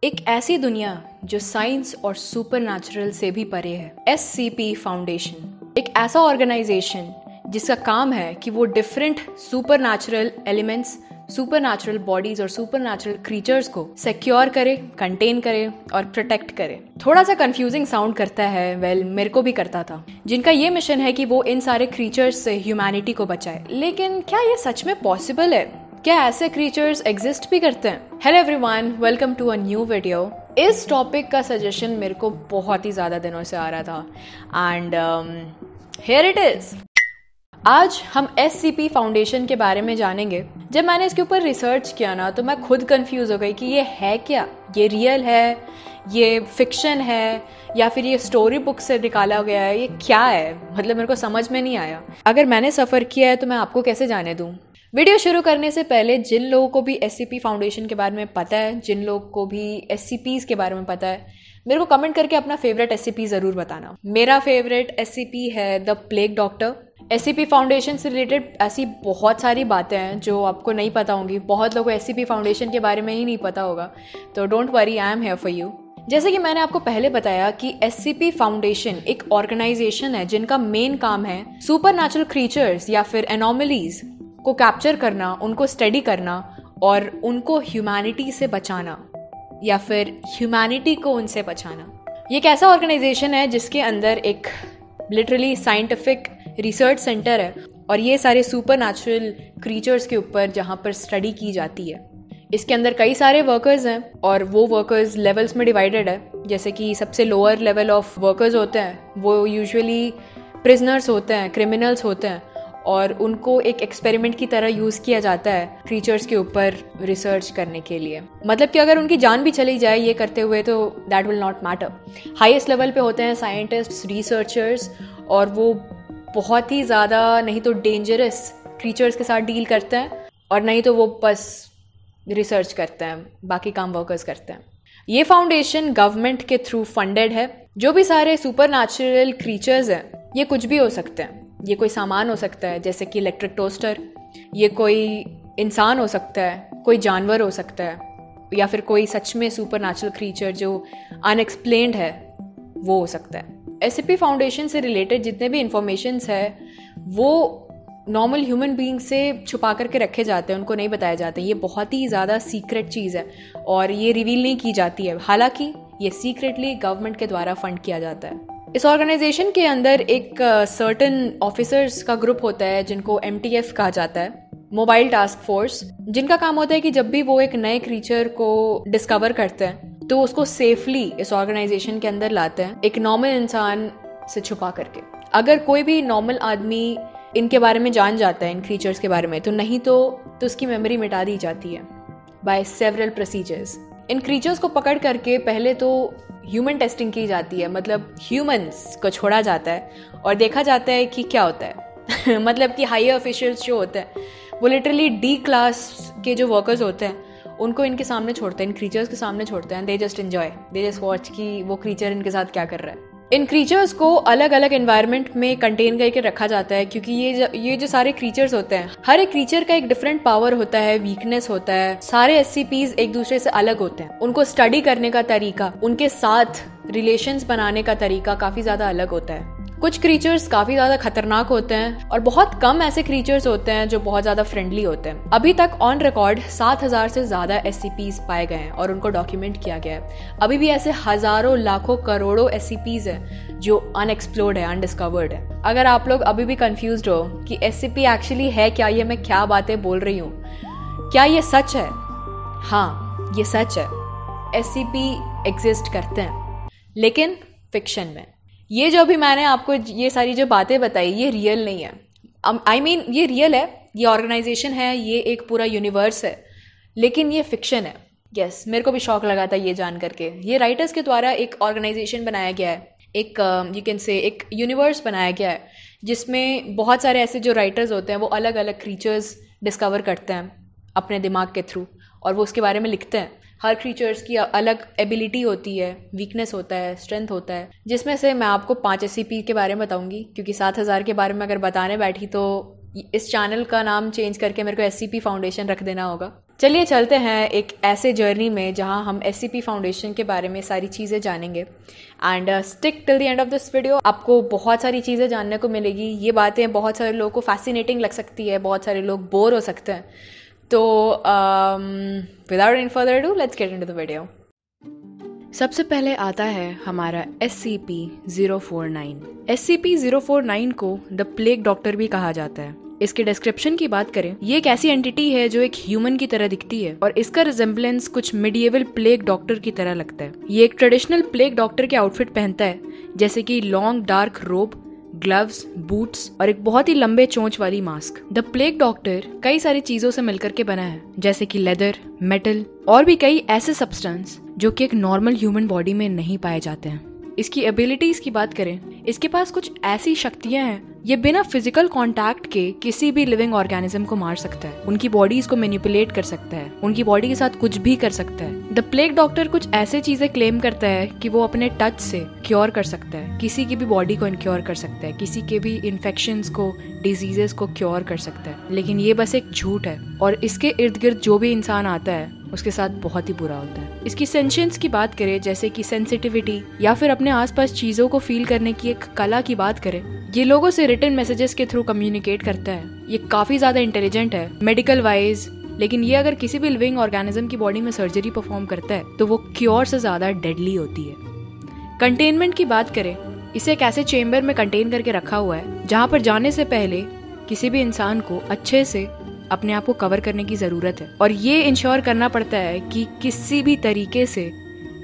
एक ऐसी दुनिया जो साइंस और सुपरनैचुरल से भी परे है। SCP फाउंडेशन एक ऐसा ऑर्गेनाइजेशन जिसका काम है कि वो different supernatural elements, supernatural bodies और सुपरनैचुरल क्रीचर्स को सिक्योर करे, कंटेन करे और प्रोटेक्ट करे। थोड़ा सा कंफ्यूजिंग साउंड करता है, मेरे को भी करता था। जिनका ये मिशन है कि वो इन सारे क्रीचर्स से ह्यूमैनिटी को बचाए। लेकिन क्या ये सच में पॉसिबल है? क्या ऐसे क्रीचर्स एग्जिस्ट भी करते हैं? Hello everyone, welcome to a new video. इस टॉपिक का सजेशन मेरे को बहुत ही ज़्यादा दिनों से आ रहा था एंड हियर इट इज़। आज हम SCP फाउंडेशन के बारे में जानेंगे। जब मैंने इसके ऊपर रिसर्च किया ना, तो मैं खुद कंफ्यूज हो गई कि ये है क्या, ये रियल है, ये फिक्शन है, या फिर ये स्टोरी बुक से निकाला गया है, ये क्या है? मतलब मेरे को समझ में नहीं आया। अगर मैंने सफ़र किया है तो मैं आपको कैसे जाने दूँ? वीडियो शुरू करने से पहले जिन लोगों को भी SCP फाउंडेशन के बारे में पता है, जिन लोगों को भी SCPs के बारे में पता है, मेरे को कमेंट करके अपना फेवरेट SCP ज़रूर बताना। मेरा फेवरेट SCP है the plague doctor. SCP foundation से रिलेटेड ऐसी बहुत सारी बातें हैं जो आपको नहीं पता होंगी। बहुत लोगों को SCP फाउंडेशन के बारे में ही नहीं पता होगा, तो don't worry, I am here for you. जैसे कि मैंने आपको पहले बताया कि SCP फाउंडेशन एक ऑर्गेनाइजेशन है जिनका मेन काम है सुपरनैचुरल क्रीचर्स या फिर एनोमलीज को कैप्चर करना, उनको स्टडी करना और उनको ह्यूमैनिटी से बचाना या फिर ह्यूमैनिटी को उनसे बचाना। ये एक ऐसा ऑर्गेनाइजेशन है जिसके अंदर एक लिटरली साइंटिफिक रिसर्च सेंटर है और ये सारे सुपरनैचुरल क्रीचर्स के ऊपर जहाँ पर स्टडी की जाती है। इसके अंदर कई सारे वर्कर्स हैं और वो वर्कर्स लेवल्स में डिवाइडेड है। जैसे कि सबसे लोअर लेवल ऑफ वर्कर्स होते हैं वो यूजुअली प्रिजनर्स होते हैं, क्रिमिनल्स होते हैं, और उनको एक एक्सपेरिमेंट की तरह यूज़ किया जाता है क्रीचर्स के ऊपर रिसर्च करने के लिए। मतलब कि अगर उनकी जान भी चली जाए ये करते हुए तो that will not matter. Highest level पे होते हैं साइंटिस्ट्स, रिसर्चर्स, और वो बहुत ही ज़्यादा नहीं तो डेंजरस क्रीचर्स के साथ डील करते हैं और नहीं तो वो बस रिसर्च करते हैं, बाकी काम वर्कर्स करते हैं। ये फाउंडेशन गवर्नमेंट के थ्रू फंडेड है। जो भी सारे सुपरनैचुरल क्रीचर्स हैं ये कुछ भी हो सकते हैं। ये कोई सामान हो सकता है जैसे कि इलेक्ट्रिक टोस्टर, ये कोई इंसान हो सकता है, कोई जानवर हो सकता है, या फिर कोई सच में सुपरनैचुरल क्रीचर जो अनएक्सप्लेन्ड है वो हो सकता है। SCP फाउंडेशन से रिलेटेड जितने भी इंफॉर्मेशंस है वो नॉर्मल ह्यूमन बीइंग से छुपा करके रखे जाते हैं, उनको नहीं बताया जाता। ये बहुत ही ज़्यादा सीक्रेट चीज़ है और ये रिवील नहीं की जाती है। हालांकि ये सीक्रेटली गवर्नमेंट के द्वारा फंड किया जाता है। इस ऑर्गेनाइजेशन के अंदर एक सर्टेन ऑफिसर्स का ग्रुप होता है जिनको MTF कहा जाता है, मोबाइल टास्क फोर्स, जिनका काम होता है कि जब भी वो एक नए क्रीचर को डिस्कवर करते हैं तो उसको सेफली इस ऑर्गेनाइजेशन के अंदर लाते हैं, एक नॉर्मल इंसान से छुपा करके। अगर कोई भी नॉर्मल आदमी इनके बारे में जान जाता है, इन क्रीचर्स के बारे में, तो नहीं तो उसकी मेमोरी मिटा दी जाती है by several procedures. In creatures को पकड़ करके पहले तो ह्यूमन टेस्टिंग की जाती है, मतलब ह्यूमंस को छोड़ा जाता है और देखा जाता है कि क्या होता है। मतलब कि हायर ऑफिशियल्स जो होते हैं वो लिटरली D क्लास के जो वर्कर्स होते हैं उनको इनके सामने छोड़ते हैं, इन क्रीचर्स के सामने छोड़ते हैं। They just enjoy, they just watch कि वो क्रीचर इनके साथ क्या कर रहा है। इन क्रीचर्स को अलग अलग एनवायरनमेंट में कंटेन करके रखा जाता है क्योंकि ये जो सारे क्रीचर्स होते हैं, हर एक क्रीचर का एक डिफरेंट पावर होता है, वीकनेस होता है। सारे SCPs एक दूसरे से अलग होते हैं, उनको स्टडी करने का तरीका, उनके साथ रिलेशंस बनाने का तरीका काफी ज्यादा अलग होता है। कुछ क्रीचर्स काफी ज्यादा खतरनाक होते हैं और बहुत कम ऐसे क्रीचर्स होते हैं जो बहुत ज्यादा फ्रेंडली होते हैं। अभी तक ऑन रिकॉर्ड 7,000 से ज्यादा SCPs पाए गए हैं और उनको डॉक्यूमेंट किया गया है। अभी भी ऐसे हजारों, लाखों, करोड़ों SCPs हैं जो अनएक्सप्लोर्ड है, अनडिस्कवर्ड है। अगर आप लोग अभी भी कंफ्यूज्ड हो कि SCP एक्चुअली है क्या, ये मैं क्या बातें बोल रही हूँ, क्या ये सच है? हाँ, ये सच है। SCP एग्जिस्ट करते हैं, लेकिन फिक्शन में। ये जो भी मैंने आपको ये सारी जो बातें बताई ये रियल नहीं है। I mean, ये रियल है, ये ऑर्गेनाइजेशन है, ये एक पूरा यूनिवर्स है, लेकिन ये फिक्शन है। यस, मेरे को भी शौक लगा था ये जान करके। ये राइटर्स के द्वारा एक ऑर्गेनाइजेशन बनाया गया है, एक यू कैन से एक यूनिवर्स बनाया गया है जिसमें बहुत सारे ऐसे जो राइटर्स होते हैं वो अलग अलग क्रीचर्स डिस्कवर करते हैं अपने दिमाग के थ्रू और वो उसके बारे में लिखते हैं। हर क्रीचर्स की अलग एबिलिटी होती है, वीकनेस होता है, स्ट्रेंथ होता है, जिसमें से मैं आपको 5 SCP के बारे में बताऊंगी क्योंकि 7,000 के बारे में अगर बताने बैठी तो इस चैनल का नाम चेंज करके मेरे को SCP फाउंडेशन रख देना होगा। चलिए चलते हैं एक ऐसे जर्नी में जहां हम SCP फाउंडेशन के बारे में सारी चीज़ें जानेंगे। And stick till the end of this video. आपको बहुत सारी चीज़ें जानने को मिलेगी। ये बातें बहुत सारे लोगों को फैसिनेटिंग लग सकती है, बहुत सारे लोग बोर हो सकते हैं। तो without any further ado, let's get into the video. सबसे पहले आता है हमारा SCP-049। SCP-049 को द प्लेग डॉक्टर भी कहा जाता है। इसके डिस्क्रिप्शन की बात करें, ये एक ऐसी एंटिटी है जो एक ह्यूमन की तरह दिखती है और इसका रिजेम्बलेंस कुछ मिडिएवल प्लेग डॉक्टर की तरह लगता है। ये एक ट्रेडिशनल प्लेग डॉक्टर के आउटफिट पहनता है, जैसे कि लॉन्ग डार्क रोब, ग्लव्स, बूट्स और एक बहुत ही लंबे चोंच वाली मास्क। द प्लेग डॉक्टर कई सारी चीजों से मिलकर के बना है, जैसे कि लेदर, मेटल और भी कई ऐसे सब्सटेंस जो कि एक नॉर्मल ह्यूमन बॉडी में नहीं पाए जाते हैं। इसकी एबिलिटीज की बात करें, इसके पास कुछ ऐसी शक्तियां हैं, ये बिना फिजिकल कांटेक्ट के किसी भी लिविंग ऑर्गेनिज्म को मार सकता है, उनकी बॉडीज को मैनिपुलेट कर सकता है, उनकी बॉडी के साथ कुछ भी कर सकता है। द प्लेग डॉक्टर कुछ ऐसे चीजें क्लेम करता है कि वो अपने टच से क्योर कर सकता है, किसी की भी बॉडी को इनक्योर कर सकता है, किसी के भी इन्फेक्शंस को, डिजीजेस को क्योर कर सकता है। लेकिन ये बस एक झूठ है और इसके इर्द गिर्द जो भी इंसान आता है उसके साथ बहुत ही बुरा होता है। इसकी सेंशियंस की बात करें, जैसे कि सेंसिटिविटी या फिर अपने आसपास चीजों को फील करने की एक कला की बात करें, ये लोगों से रिटन मैसेजेस के थ्रू कम्युनिकेट करता है। ये काफी ज्यादा इंटेलिजेंट है मेडिकल वाइज, लेकिन ये अगर किसी भी लिविंग ऑर्गेनिज्म की बॉडी में सर्जरी परफॉर्म करता है तो वो क्योर से ज्यादा डेडली होती है। कंटेनमेंट की बात करें, इसे एक ऐसे चेम्बर में कंटेन करके रखा हुआ है जहाँ पर जाने से पहले किसी भी इंसान को अच्छे से अपने आप को कवर करने की जरूरत है और ये इंश्योर करना पड़ता है कि किसी भी तरीके से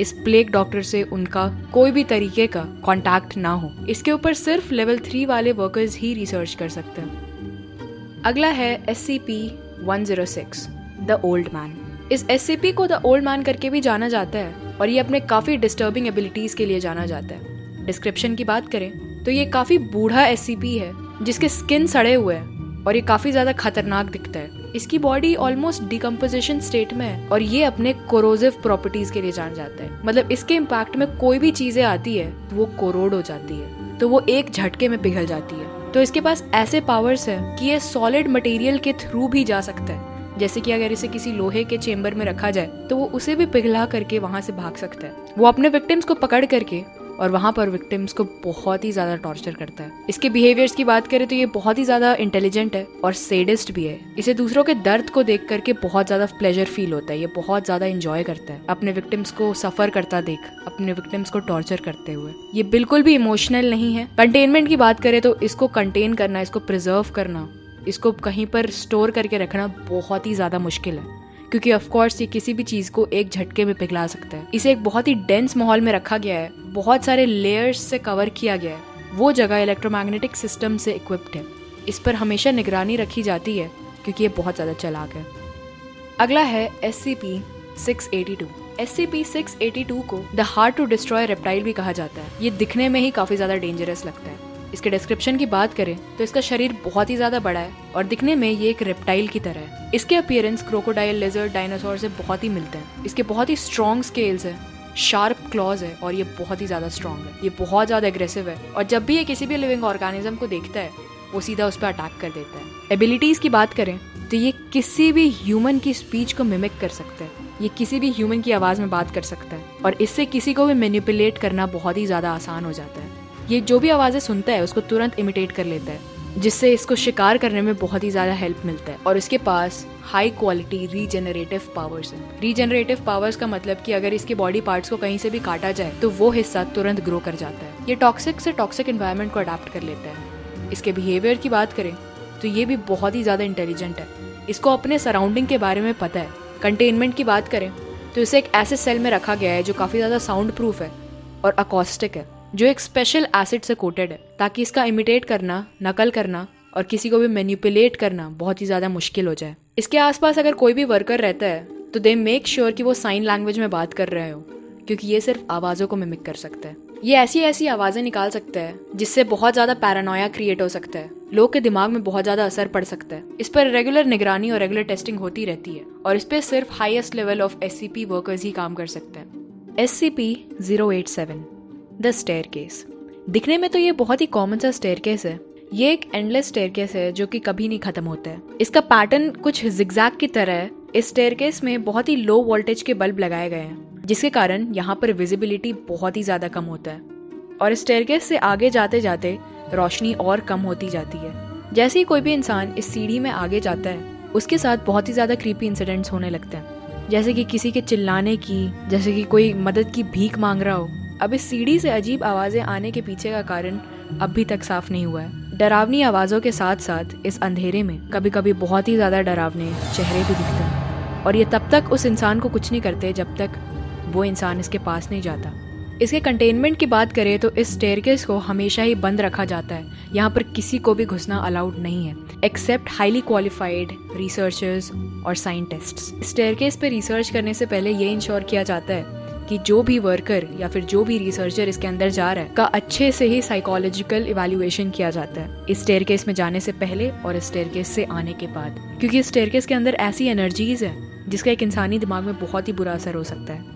इस प्लेग डॉक्टर से उनका कोई भी तरीके का कांटेक्ट ना हो। इसके ऊपर सिर्फ लेवल 3 वाले वर्कर्स ही रिसर्च कर सकते हैं। अगला है SCP-106 द ओल्ड मैन। इस SCP को द ओल्ड मैन करके भी जाना जाता है और ये अपने काफी डिस्टर्बिंग एबिलिटीज के लिए जाना जाता है। डिस्क्रिप्शन की बात करें तो ये काफी बूढ़ा SCP है जिसके स्किन सड़े हुए हैं और ये काफी ज्यादा खतरनाक दिखता है। इसकी बॉडी ऑलमोस्ट डिकम्पोजिशन स्टेट में है और ये अपने कोरोसिव प्रॉपर्टीज के लिए जाना जाता है। मतलब इसके इम्पैक्ट में कोई भी चीजें आती है तो वो कोरोड हो जाती है, तो वो एक झटके में पिघल जाती है। तो इसके पास ऐसे पावर्स है कि ये सॉलिड मटेरियल के थ्रू भी जा सकता है, जैसे कि अगर इसे किसी लोहे के चेम्बर में रखा जाए तो वो उसे भी पिघला करके वहां से भाग सकता है। वो अपने विक्टिम्स को पकड़ करके और वहां पर विक्टिम्स को बहुत ही ज्यादा टॉर्चर करता है। इसके बिहेवियर्स की बात करें तो ये बहुत ही ज्यादा इंटेलिजेंट है और सेडिस्ट भी है। इसे दूसरों के दर्द को देख करके बहुत ज्यादा प्लेजर फील होता है। ये बहुत ज्यादा एंजॉय करता है अपने विक्टिम्स को सफर करता देख, अपने विक्टिम्स को टॉर्चर करते हुए। ये बिल्कुल भी इमोशनल नहीं है। कंटेनमेंट की बात करें तो इसको कंटेन करना, इसको प्रिजर्व करना, इसको कहीं पर स्टोर करके रखना बहुत ही ज्यादा मुश्किल है, क्योंकि ऑफ कोर्स ये किसी भी चीज को एक झटके में पिघला सकता है। इसे एक बहुत ही डेंस माहौल में रखा गया है, बहुत सारे लेयर्स से कवर किया गया है। वो जगह इलेक्ट्रोमैग्नेटिक सिस्टम से इक्विप्ड है। इस पर हमेशा निगरानी रखी जाती है क्योंकि ये बहुत ज्यादा चालाक है। अगला है SCP-682। SCP-682 को the hard to destroy reptile भी कहा जाता है। ये दिखने में ही काफी ज्यादा डेंजरस लगता है। इसके डिस्क्रिप्शन की बात करें तो इसका शरीर बहुत ही ज्यादा बड़ा है और दिखने में ये एक रेप्टाइल की तरह है। इसके अपीयरेंस क्रोकोडाइल, लेजर्ड, डायनासोर से बहुत ही मिलते हैं। इसके बहुत ही स्ट्रॉन्ग स्केल्स है, शार्प क्लॉज है और ये बहुत ही ज्यादा स्ट्रॉन्ग है। ये बहुत ज्यादा एग्रेसिव है और जब भी ये किसी भी लिविंग ऑर्गेनिज्म को देखता है वो सीधा उस पर अटैक कर देता है। एबिलिटीज की बात करें तो ये किसी भी ह्यूमन की स्पीच को मिमिक कर सकता है। ये किसी भी ह्यूमन की आवाज में बात कर सकता है और इससे किसी को भी मैनिपुलेट करना बहुत ही ज्यादा आसान हो जाता है। ये जो भी आवाजें सुनता है उसको तुरंत इमिटेट कर लेता है, जिससे इसको शिकार करने में बहुत ही ज्यादा हेल्प मिलता है। और इसके पास हाई क्वालिटी रीजेनरेटिव पावर्स है। रीजेनरेटिव पावर्स का मतलब कि अगर इसके बॉडी पार्ट्स को कहीं से भी काटा जाए तो वो हिस्सा तुरंत ग्रो कर जाता है। ये टॉक्सिक से टॉक्सिक एनवायरनमेंट को अडेप्ट कर लेता है। इसके बिहेवियर की बात करें तो ये भी बहुत ही ज्यादा इंटेलिजेंट है। इसको अपने सराउंडिंग के बारे में पता है। कंटेनमेंट की बात करें तो इसे एक ऐसे सेल में रखा गया है जो काफी ज्यादा साउंड प्रूफ है और अकॉस्टिक है, जो एक स्पेशल एसिड से कोटेड है, ताकि इसका इमिटेट करना, नकल करना और किसी को भी मैनिपुलेट करना बहुत ही ज्यादा मुश्किल हो जाए। इसके आसपास अगर कोई भी वर्कर रहता है तो दे मेक श्योर कि वो साइन लैंग्वेज में बात कर रहे हो, क्योंकि ये सिर्फ आवाजों को मिमिक कर सकता है। ये ऐसी ऐसी आवाजें निकाल सकता है जिससे बहुत ज्यादा पैरानोया क्रिएट हो सकता है, लोग के दिमाग में बहुत ज्यादा असर पड़ सकता है। इस पर रेगुलर निगरानी और रेगुलर टेस्टिंग होती रहती है और इस पे सिर्फ highest level of SCP workers ही काम कर सकते हैं। SCP-087 the staircase. दिखने में तो ये बहुत ही कॉमन सा स्टेयरकेस है। ये एक एंडलेस स्टेयरकेस है जो कि कभी नहीं खत्म होता है। इसका पैटर्न कुछ जिगजैग की तरह है, इस स्टेयरकेस में बहुत ही लो वोल्टेज के बल्ब लगाए गए हैं, जिसके कारण यहाँ पर विजिबिलिटी बहुत ही ज़्यादा कम होता है और इस स्टेयरकेस से आगे जाते जाते रोशनी और कम होती जाती है। जैसे ही कोई भी इंसान इस सीढ़ी में आगे जाता है, उसके साथ बहुत ही ज़्यादा क्रीपी इंसिडेंट्स होने लगते हैं, जैसे कि किसी के चिल्लाने की, जैसे कि कोई मदद की भीख मांग रहा हो। अब इस सीढ़ी से अजीब आवाज़ें आने के पीछे का कारण अभी तक साफ नहीं हुआ है। डरावनी आवाज़ों के साथ साथ इस अंधेरे में कभी कभी बहुत ही ज़्यादा डरावने चेहरे भी दिखते हैं और ये तब तक उस इंसान को कुछ नहीं करते जब तक वो इंसान इसके पास नहीं जाता। इसके कंटेनमेंट की बात करें तो इस स्टेयरकेस को हमेशा ही बंद रखा जाता है। यहाँ पर किसी को भी घुसना अलाउड नहीं है एक्सेप्ट हाईली क्वालिफाइड रिसर्चर्स और साइंटिस्ट्स। स्टेयरकेस पे रिसर्च करने से पहले ये इंश्योर किया जाता है कि जो भी वर्कर या फिर जो भी रिसर्चर इसके अंदर जा रहा है का अच्छे से ही साइकोलॉजिकल इवैल्यूएशन किया जाता है इस स्टेयरकेस में जाने से पहले और इस स्टेयरकेस से आने के बाद, क्योंकि इस स्टेयरकेस के अंदर ऐसी एनर्जीज है जिसका एक इंसानी दिमाग में बहुत ही बुरा असर हो सकता है।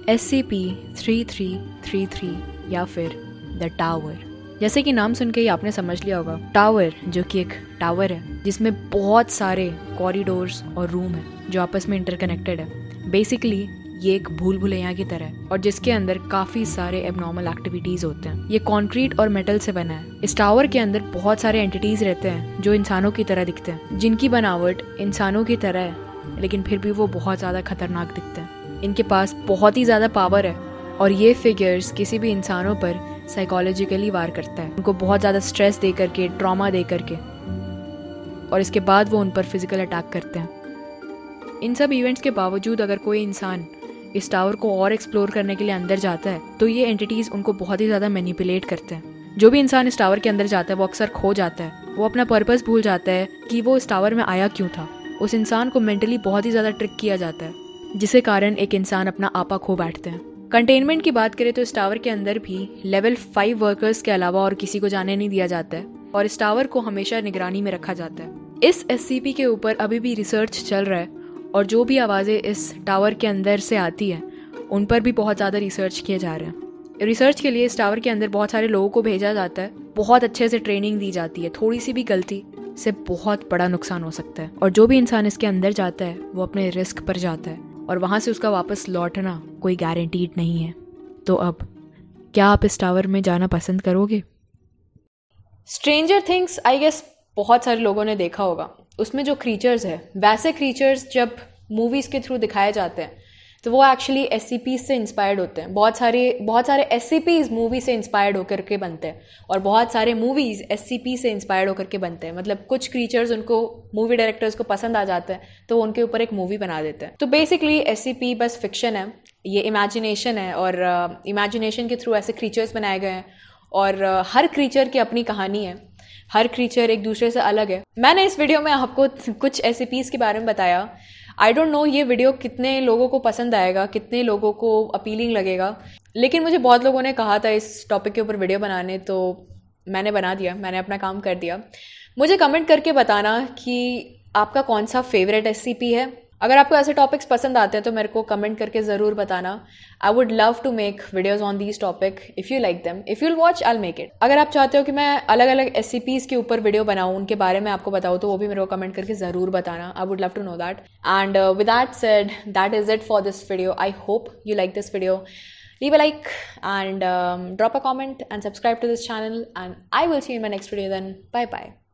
SCP-3333 या फिर द टावर, जैसे कि नाम सुन के ही आपने समझ लिया होगा। टावर जो कि एक टावर है जिसमें बहुत सारे कॉरिडोर्स और रूम है जो आपस में इंटरकनेक्टेड है। बेसिकली ये एक भूल भुलैया की तरह है और जिसके अंदर काफ़ी सारे एबनॉर्मल एक्टिविटीज़ होते हैं। ये कंक्रीट और मेटल से बना है। इस टावर के अंदर बहुत सारे एंटिटीज़ रहते हैं जो इंसानों की तरह दिखते हैं, जिनकी बनावट इंसानों की तरह है लेकिन फिर भी वो बहुत ज़्यादा खतरनाक दिखते हैं। इनके पास बहुत ही ज़्यादा पावर है और ये फिगर्स किसी भी इंसानों पर साइकोलॉजिकली वार करता है, उनको बहुत ज़्यादा स्ट्रेस दे करके, ट्रॉमा दे करके, और इसके बाद वो उन पर फिजिकल अटैक करते हैं। इन सब इवेंट्स के बावजूद अगर कोई इंसान इस टावर को और एक्सप्लोर करने के लिए अंदर जाता है तो ये एंटिटीज़ उनको बहुत ही ज़्यादा मैनिपुलेट करते हैं। जो भी इंसान इस टावर के अंदर जाता है वो अक्सर खो जाता है, वो अपना पर्पस भूल जाता है कि वो इस टावर में आया क्यों था। उस इंसान को मेंटली बहुत ही ज़्यादा ट्रिक किया जाता है जिसके कारण एक इंसान अपना आपा खो बैठते हैं। कंटेनमेंट की बात करें तो इस टावर के अंदर भी लेवल 5 वर्कर्स के अलावा और किसी को जाने नहीं दिया जाता है और इस टावर को हमेशा निगरानी में रखा जाता है। इस SCP के ऊपर अभी भी रिसर्च चल रहा है और जो भी आवाज़ें इस टावर के अंदर से आती हैं उन पर भी बहुत ज़्यादा रिसर्च किए जा रहे हैं। रिसर्च के लिए इस टावर के अंदर बहुत सारे लोगों को भेजा जाता है, बहुत अच्छे से ट्रेनिंग दी जाती है। थोड़ी सी भी गलती से बहुत बड़ा नुकसान हो सकता है और जो भी इंसान इसके अंदर जाता है वो अपने रिस्क पर जाता है और वहाँ से उसका वापस लौटना कोई गारंटीड नहीं है। तो अब क्या आप इस टावर में जाना पसंद करोगे? स्ट्रेंजर थिंग्स आई गेस बहुत सारे लोगों ने देखा होगा। उसमें जो क्रीचर्स है, वैसे क्रीचर्स जब मूवीज़ के थ्रू दिखाए जाते हैं तो वो एक्चुअली SCP से इंस्पायर्ड होते हैं। बहुत सारे SCPs मूवी से इंस्पायर्ड होकर के बनते हैं और बहुत सारे मूवीज़ SCP से इंस्पायर्ड होकर के बनते हैं। मतलब कुछ क्रीचर्स उनको मूवी डायरेक्टर्स को पसंद आ जाते हैं तो वो उनके ऊपर एक मूवी बना देते हैं। तो बेसिकली SCP बस फिक्शन है, ये इमेजिनेशन है और इमेजिनेशन के थ्रू ऐसे क्रीचर्स बनाए गए हैं और हर क्रीचर की अपनी कहानी है, हर क्रीचर एक दूसरे से अलग है। मैंने इस वीडियो में आपको कुछ SCPs के बारे में बताया। आई डोंट नो ये वीडियो कितने लोगों को पसंद आएगा, कितने लोगों को अपीलिंग लगेगा, लेकिन मुझे बहुत लोगों ने कहा था इस टॉपिक के ऊपर वीडियो बनाने, तो मैंने बना दिया, मैंने अपना काम कर दिया। मुझे कमेंट करके बताना कि आपका कौन सा फेवरेट SCP है। अगर आपको ऐसे टॉपिक्स पसंद आते हैं तो मेरे को कमेंट करके ज़रूर बताना। I would love to make videos on these topic if you like them, if you'll watch I will make it. अगर आप चाहते हो कि मैं अलग अलग SCPs के ऊपर वीडियो बनाऊँ, उनके बारे में आपको बताऊँ, तो वो भी मेरे को कमेंट करके ज़रूर बताना। I would love to know that. And with that said, that is it for this video. I hope you like this video. Leave a like and drop a comment and subscribe to this channel, and I will see you in my next video then. Bye bye.